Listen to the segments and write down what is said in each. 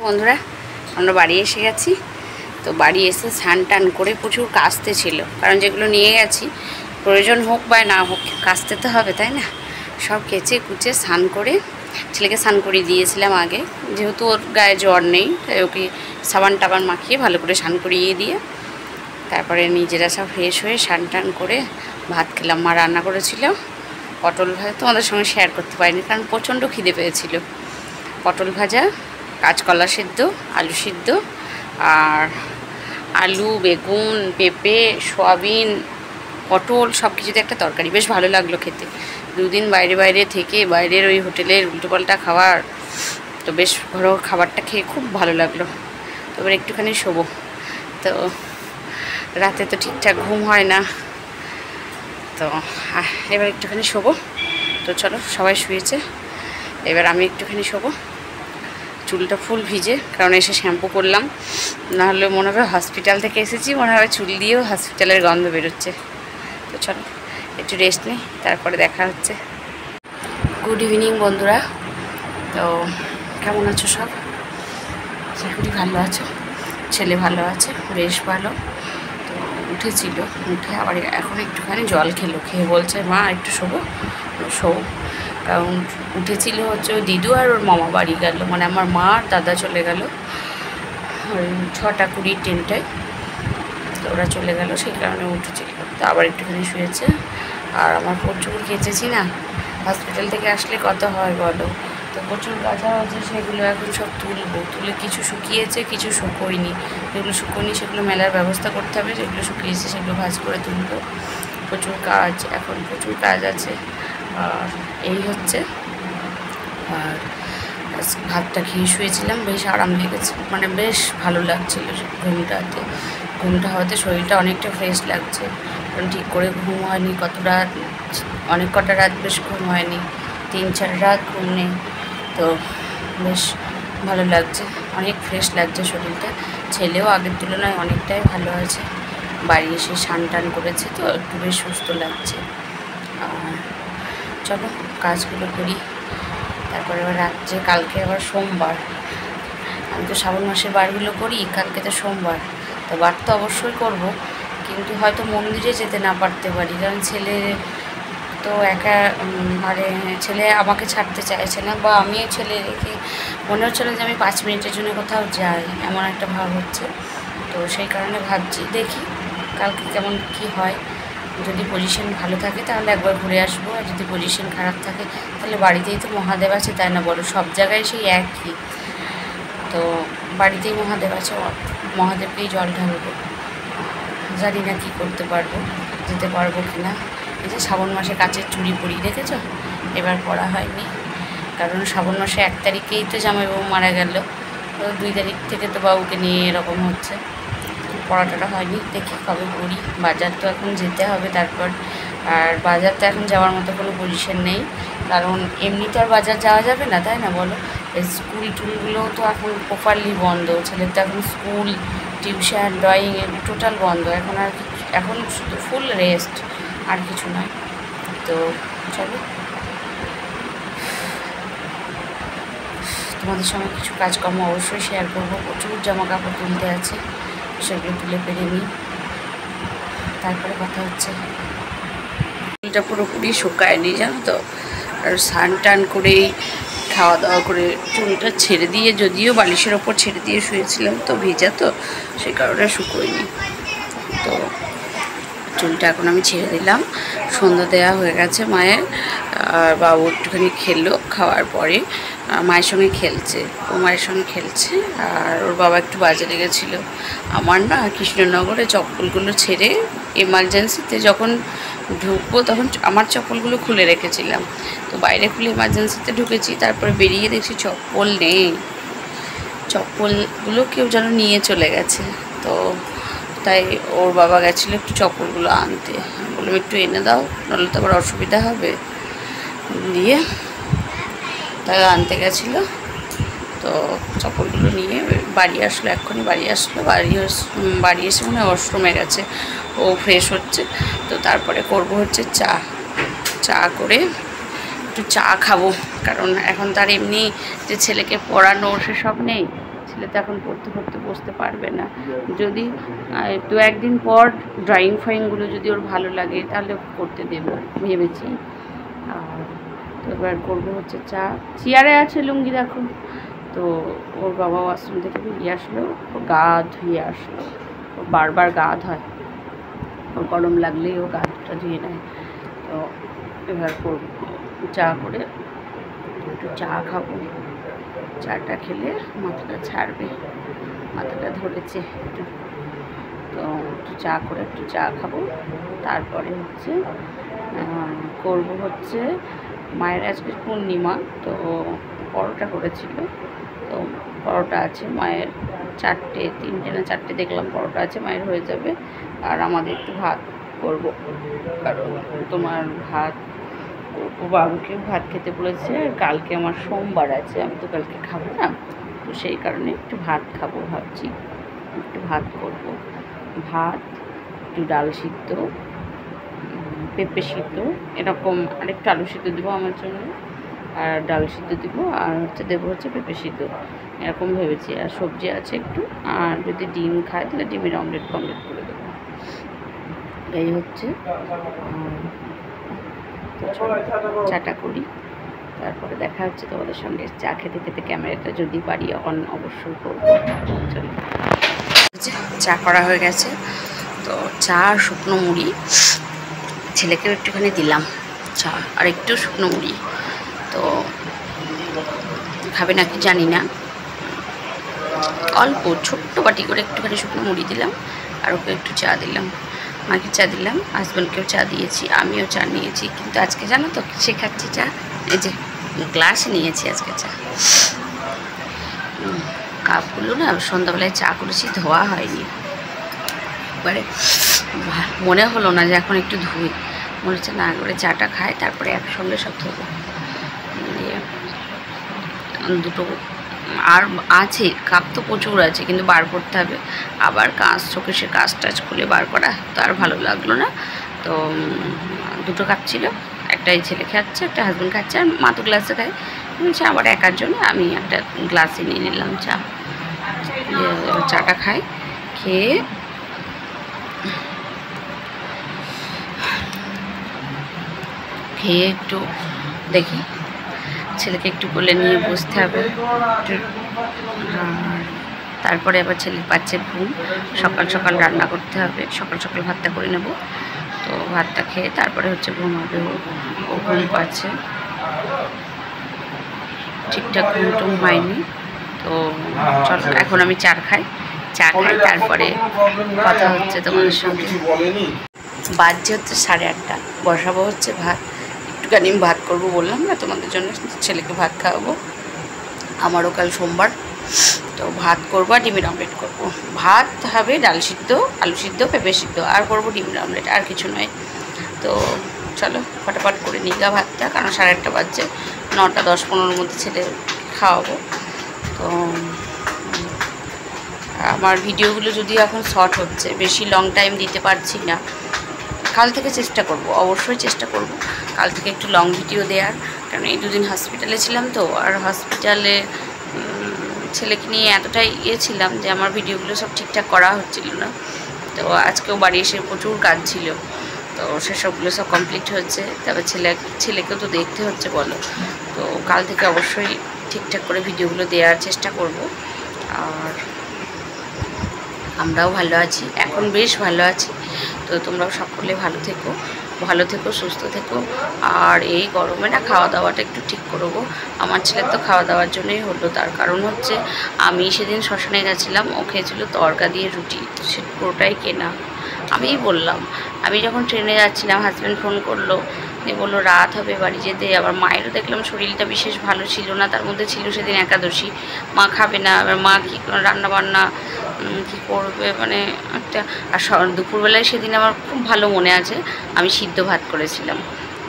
বন্ধুরা আমরা বাড়ি এসে গেছি। তো বাড়ি এসে স্নান টান করে প্রচুর কাচতে ছিল, কারণ যেগুলো নিয়ে গেছি প্রয়োজন হোক বা না হোক কাচতে তো হবে, তাই না? সব কেচে কুচে স্নান করে ছেলেকে স্নান করিয়ে দিয়েছিলাম আগে, যেহেতু ওর গায়ে জ্বর নেই তাই ওকে সাবান টাবান মাখিয়ে ভালো করে স্নান করিয়ে দিয়ে তারপরে নিজেরা সব ফ্রেশ হয়ে স্নান টান করে ভাত খেলাম। মা রান্না করেছিল পটল ভাজা, তোমাদের সঙ্গে শেয়ার করতে পারিনি কারণ প্রচণ্ড খিদে পেয়েছিল। পটল ভাজা, কাঁচকলা সিদ্ধ, আলু সিদ্ধ, আর আলু, বেগুন, পেঁপে, সয়াবিন, পটল সব কিছুতে একটা তরকারি। বেশ ভালো লাগলো খেতে। দুদিন বাইরে থেকে বাইরের ওই হোটেলের উল্টোপাল্টা খাবার, তো বেশ ঘরোয়া খাবারটা খেয়ে খুব ভালো লাগলো। তো এবার একটুখানি শোবো, তো রাতে তো ঠিকঠাক ঘুম হয় না, তো এবার একটুখানি শোবো। তো চলো, সবাই শুয়েছে, এবার আমি একটুখানি শোবো। চুলটা ফুল ভিজে, কারণ এসে শ্যাম্পু করলাম, নাহলে মনে হবে হসপিটাল থেকে এসেছি, মনে হবে চুল দিয়েও হসপিটালের গন্ধ বেরোচ্ছে। তো চলো একটু রেস্ট নিই, তারপরে দেখা হচ্ছে। গুড ইভিনিং বন্ধুরা। তো কেমন আছো সব? সেগুলি ভালো আছো? ছেলে ভালো আছে, বেশ ভালো। তো উঠে আবার এখন একটুখানি জল খেয়ে বলছে মা একটু শোবো। কারণ উঠেছিল হচ্ছে ওই দিদু আর ওর মামা বাড়ি গেল, মানে আমার মা আর দাদা চলে গেল ওই 6:20 ট্রেনটায়, তো ওরা চলে গেল, সেই কারণে উঠেছিল। তো আবার একটুখানি শুয়েছে। আর আমার প্রচুর কেচেছি না, হসপিটাল থেকে আসলে কত হয় বলো। তো প্রচুর কাঁচা হয়েছে, সেগুলো এখন সব তুলে কিছু শুকিয়েছে, কিছু শুকোয়নি। যেগুলো শুকোয়নি সেগুলো মেলার ব্যবস্থা করতে হবে, যেগুলো শুকিয়েছে সেগুলো ভাঁজ করে তুলবো। প্রচুর কাজ আছে। আর এই হচ্ছে, আর ভাতটা খেয়ে শুয়েছিলাম, বেশ আরাম লেগেছে, মানে বেশ ভালো লাগছিল ঘুমটা হওয়াতে শরীরটা অনেকটা ফ্রেশ লাগছে। কারণ ঠিক করে ঘুম হয়নি অনেক কটা রাত বেশ ঘুম হয়নি, 3-4 রাত ঘুম নেই। তো বেশ ভালো লাগছে, অনেক ফ্রেশ লাগছে শরীরটা। ছেলেও আগের তুলনায় অনেকটাই ভালো আছে, বাড়ি এসে স্নান টান করেছে, তো একটু বেশ সুস্থ লাগছে। আর চলো কাজগুলো করি, তারপরে আবার রাত্রে, কালকে আবার সোমবার, আমি তো শ্রাবণ মাসের বারগুলো করি, কালকে তো সোমবার, তো বার তো অবশ্যই করব, কিন্তু হয়তো মন্দিরে যেতে না পারতে পারি, কারণ ছেলে তো একা, মানে ছেলে আমাকে ছাড়তে চাইছে না, বা আমি ছেলে রেখে মনে হচ্ছে না যে আমি 5 মিনিটের জন্য কোথাও যাই, এমন একটা ভাব হচ্ছে। তো সেই কারণে ভাবছি, দেখি কালকে কেমন কি হয়। যদি পজিশন ভালো থাকে তাহলে একবার ঘুরে আসবো, আর যদি পজিশন খারাপ থাকে তাহলে বাড়িতেই তো মহাদেব আছে, তাই না বলো? সব জায়গায় সেই একই, তো বাড়িতেই মহাদেব আছে, মহাদেবকেই জল ঢালবো। জানি না কী করতে পারবো, যেতে পারবো কি না। এই যে শ্রাবণ মাসে কাচের চুড়ি পরি, দেখেছ? এবার পরা হয়নি, কারণ শ্রাবণ মাসে 1 তারিখেই তো জামাইবাবু মারা গেল, তো 2 তারিখ থেকে তো বাবুকে নিয়ে এরকম হচ্ছে, পড়াটা হয়নি। দেখি কবে পড়ি। বাজার তো এখন যেতে হবে তারপর, আর বাজার তো এখন যাওয়ার মতো কোনো পজিশন নেই, কারণ এমনি তো আর বাজার যাওয়া যাবে না, তাই না বলো? স্কুল টুলগুলোও তো এখন প্রপারলি বন্ধ, ছেলের তো এখন স্কুল, টিউশন, ড্রয়িং টোটাল বন্ধ, এখন শুধু ফুল রেস্ট, আর কিছু নয়। তো চলো, তোমাদের সঙ্গে কিছু কাজকর্ম অবশ্যই শেয়ার করবো। প্রচুর জামা কাপড় তুলতে আছে, সেগুলো তুলে পেরে নিই, তারপরে কথা হচ্ছে। চুলটা পুরোপুরি শুকায়নি, জানো তো, আর স্নান টান করেই খাওয়া দাওয়া করে চুলটা ছেড়ে দিয়ে, যদিও বালিশের ওপর ছেড়ে দিয়ে শুয়েছিলাম, তো ভেজা তো সেই কারণে শুকোয়নি। তো চুলটা এখন আমি ছেড়ে দিলাম। সন্ধ্যা দেওয়া হয়ে গেছে মায়ের, আর বাবু একটুখানি খেলো, খাওয়ার পরে মায়ের সঙ্গে খেলছে, ও মায়ের সঙ্গে খেলছে, আর ওর বাবা একটু বাজারে গেছিলো। আমার না কৃষ্ণনগরে চপ্পলগুলো ছেড়ে এমার্জেন্সিতে যখন ঢুকবো তখন আমার চপ্পলগুলো খুলে রেখেছিলাম, তো বাইরে খুলে এমার্জেন্সিতে ঢুকেছি, তারপরে বেরিয়ে দেখছি চপ্পল নেই, চপ্পলগুলো কেউ যেন নিয়ে চলে গেছে। তো তাই ওর বাবা গেছিলো একটু চপ্পলগুলো আনতে, বললাম একটু এনে দাও, নাহলে তো আবার অসুবিধা হবে, দিয়ে তাই আনতে গেছিলো। তো চপ্পলগুলো নিয়ে বাড়ি আসলো, এক্ষুনি বাড়ি এসে মনে হয় ওয়াশরুমে গেছে, ও ফ্রেশ হচ্ছে। তো তারপরে করবো হচ্ছে চা করে একটু চা খাবো, কারণ এখন তার এমনি যে ছেলেকে পড়ানো সেসব নেই, ছেলে তো এখন পড়তে বসতে পারবে না। যদি 2-1 দিন পর ড্রয়িং ফয়িংগুলো যদি ওর ভালো লাগে তাহলে করতে দেবো ভেবেছি। আর তো এবার করবো হচ্ছে চা। চেয়ারে আছে লুঙ্গি দেখো। তো ওর বাবা ওয়াশরুম থেকে বেরিয়ে আসলো, গা ধুয়ে আসলো। ও বারবার গা ধোয়, ওর গরম লাগলেই ও গাটা ধুয়ে নেয়। তো এবার করবো চা করে, একটু চা খাবো। চাটা খেলে মাথাটা ছাড়বে, মাথাটা ধরেছে একটু। তো একটু চা করে একটু চা খাবো। তারপরে হচ্ছে করবো হচ্ছে মায়ের আজকে পূর্ণিমা, তো পরোটা করেছিল, তো পরোটা আছে মায়ের। 3টে না 4টে দেখলাম পরোটা আছে, মায়ের হয়ে যাবে। আর আমাদের একটু ভাত করব, কারণ তোমার ভাত ও বাবুকে ভাত খেতে বলেছে। কালকে আমার সোমবার আছে, আমি তো কালকে খাবো না, তো সেই কারণে একটু ভাত খাবো ভাবছি। একটু ভাত করব, ভাত, একটু ডাল সিদ্ধ, পেঁপে সিদ্ধ, এরকম আরেকটু আলু সিদ্ধ দেবো আমার জন্য, আর ডাল সিদ্ধ দেবো, আর হচ্ছে দেবো হচ্ছে পেঁপে সিদ্ধ, এরকম ভেবেছি। আর সবজি আছে একটু, আর যদি ডিম খায় তাহলে ডিমের অমলেট করে দেবো। এই হচ্ছে। চাটা করি, তারপরে দেখা হচ্ছে তোমাদের সঙ্গে। চা খেতে খেতে ক্যামেরাটা যদি পারি অন অবশ্যই করবো। চলো, চা করা হয়ে গেছে। তো চা আর শুকনো মুড়ি, ছেলেকেও একটুখানি দিলাম চা আর একটু শুকনো মুড়ি। তো খাবে নাকি জানি না, অল্প ছোট্ট বাটি করে একটুখানি শুকনো মুড়ি দিলাম, আর ওকে একটু চা দিলাম। মাকে চা দিলাম, হাজব্যান্ডকেও চা দিয়েছি, আমিও চা নিয়েছি। কিন্তু আজকে জানো তো সে খাচ্ছি চা, এই যে গ্লাসে নিয়েছি আজকে চা। কাপগুলো না সন্ধ্যাবেলায় চা করেছি, ধোয়া হয়নি। এবারে মনে হলো না যে এখন একটু ধুই, মনে হচ্ছে না করে চাটা খাই, তারপরে একসঙ্গে সব ধোবো। দুটো আর আছে, কাপ তো প্রচুর আছে, কিন্তু বার করতে হবে। আবার চোখে সে কাজ টাজ খুলে বার করা তো আর ভালো লাগলো না। তো 2টো কাপ ছিল, একটা এই ছেলে খাচ্ছে, একটা হাজব্যান্ড খাচ্ছে, আর মা তো গ্লাসে খায়। বলছে আবার একার জন্য আমি একটা গ্লাসে নিয়ে নিলাম চা। চাটা খাই, খেয়ে একটু দেখি, ছেলেকে একটু কোলে নিয়ে বসতে হবে। তারপরে আবার ছেলে পাচ্ছে ঘুম, সকাল সকাল রান্না করতে হবে, সকাল সকাল ভাতটা করে নেব। তো ভাতটা খেয়ে তারপরে হচ্ছে ঘুমাবে। ও ঘুম পাচ্ছে, ঠিকঠাক ঘুম হয়নি। তো চল এখন আমি চা খাই, তারপরে কথা হচ্ছে তোমাদের সঙ্গে। বাজছে হচ্ছে 8:30, বসাবো হচ্ছে ভাত। একটুখানি আমি ভাত করবো বললাম না তোমাদের জন্য, ছেলেকে ভাত খাওয়াবো। আমারও কাল সোমবার, তো ভাত করবো আর ডিমের অমলেট করবো। ভাত হবে, ডাল সিদ্ধ, আলু সিদ্ধ, পেঁপে সিদ্ধ, আর করবো ডিমের অমলেট, আর কিছু নয়। তো চলো ফটাফট করে নিই গা ভাতটা, কারণ 8:30 বাজছে। 9টা 10-15 মধ্যে ছেলে খাওয়াবো। তো আমার ভিডিওগুলো যদিও এখন শর্ট হচ্ছে, বেশি লং টাইম দিতে পারছি না। কাল থেকে চেষ্টা করব, অবশ্যই চেষ্টা করব কাল থেকে একটু লং ভিডিও দেওয়ার, কারণ এই 2 দিন হসপিটালে ছিলাম। তো আর হসপিটালে ছেলেকে নিয়ে এতটাই ছিলাম যে আমার ভিডিওগুলো সব ঠিকঠাক করা হচ্ছিল না। তো আজকেও বাড়ি এসে প্রচুর কাজ ছিল, তো সেসবগুলো সব কমপ্লিট হচ্ছে। তবে ছেলেকেও তো দেখতে হচ্ছে বলো। তো কাল থেকে অবশ্যই ঠিকঠাক করে ভিডিওগুলো দেওয়ার চেষ্টা করব। আর আমরাও ভালো আছি, এখন বেশ ভালো আছি। তো তোমরাও সকলে ভালো থেকো, সুস্থ থেকো। আর এই গরমে না খাওয়া দাওয়াটা একটু ঠিক করবো। আমার ছেলের তো খাওয়া দাওয়ার জন্যই হলো, তার কারণ হচ্ছে আমি সেদিন শ্মশানে গেছিলাম, ও খেয়েছিল তড়কা দিয়ে রুটি, সে পুরোটাই কেনা। আমিই বললাম, আমি যখন ট্রেনে যাচ্ছিলাম হাজব্যান্ড ফোন করলো, বললো রাত হবে বাড়ি যেতে। আবার মায়েরও দেখলাম শরীরটা বিশেষ ভালো ছিল না, তার মধ্যে ছিল সেদিন একাদশী, মা খাবে না। এবার মা কী রান্নাবান্না কী করবে, মানে একটা। আর দুপুরবেলায় সেদিন আমার খুব ভালো মনে আছে, আমি সিদ্ধ ভাত করেছিলাম।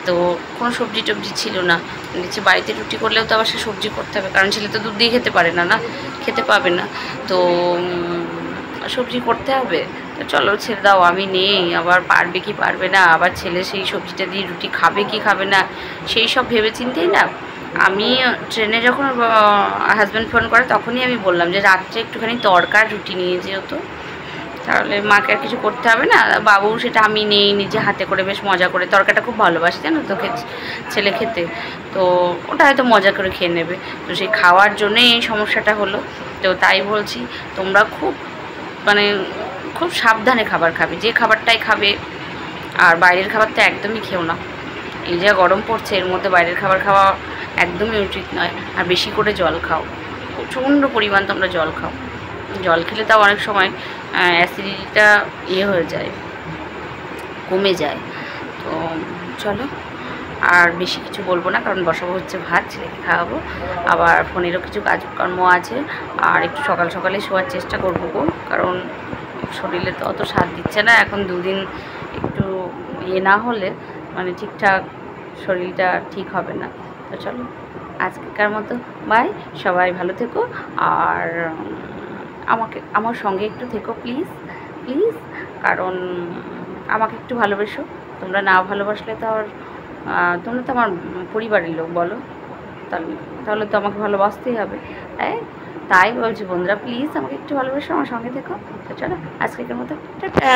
তো কোনো সবজি টবজি ছিল না, নিচে বাড়িতে রুটি করলেও তো আবার সে সবজি করতে হবে, কারণ ছেলে তো দুধ দিয়ে খেতে পারে না, খেতে পাবে না। তো সবজি করতে হবে। তো চলো ছেড়ে দাও, আমি নেই, আবার পারবে কি পারবে না, আবার ছেলে সেই সবজিটা দিয়ে রুটি খাবে কি খাবে না, সেই সব ভেবে চিন্তেই না আমি ট্রেনে যখন হাজব্যান্ড ফোন করে তখনই আমি বললাম যে রাত্রে একটুখানি তড়কা রুটি নিয়ে যেহেতু, তাহলে মাকে আর কিছু করতে হবে না। বাবু সেটা আমি নেই, নিজে হাতে করে বেশ মজা করে, তরকাটা খুব ভালোবাসি জানো তো ছেলে খেতে, তো ওটা হয়তো মজা করে খেয়ে নেবে। তো সেই খাওয়ার জন্যে এই সমস্যাটা হলো। তো তাই বলছি তোমরা মানে খুব সাবধানে খাবার খাবে, যে খাবারটাই খাবে। আর বাইরের খাবার তো একদমই খেও না, এই যা গরম পড়ছে এর মধ্যে বাইরের খাবার খাওয়া একদমই উচিত নয়। আর বেশি করে জল খাও, প্রচণ্ড পরিমাণ তোমরা জল খাও। জল খেলে তাও অনেক সময় অ্যাসিডিটিটা হয়ে যায়, কমে যায়। তো চলো আর বেশি কিছু বলবো না, কারণ বসাবো হচ্ছে ভাত, ছেলেকে খাওয়াবো, আবার ফোনেরও কিছু কাজকর্ম আছে। আর একটু সকাল সকালে শোয়ার চেষ্টা করবো গো, কারণ শরীরে তো অত সাথ দিচ্ছে না এখন, দুদিন একটু না হলে মানে ঠিকঠাক শরীরটা ঠিক হবে না। তো চলো আজকেকার মতো বাই, সবাই ভালো থেকো। আর আমার সঙ্গে একটু থেকো প্লিজ প্লিজ, কারণ আমাকে একটু ভালোবেসো। তোমরা না ভালোবাসলে তো আর তোমরা তো আমার পরিবারের লোক বলো, তাহলে তো আমাকে ভালোবাসতেই হবে। তাই বলছি বন্ধুরা, প্লিজ আমাকে একটু ভালোবেসো, আমার সঙ্গে থেকো। তো চলো আজকের মতো টাটা।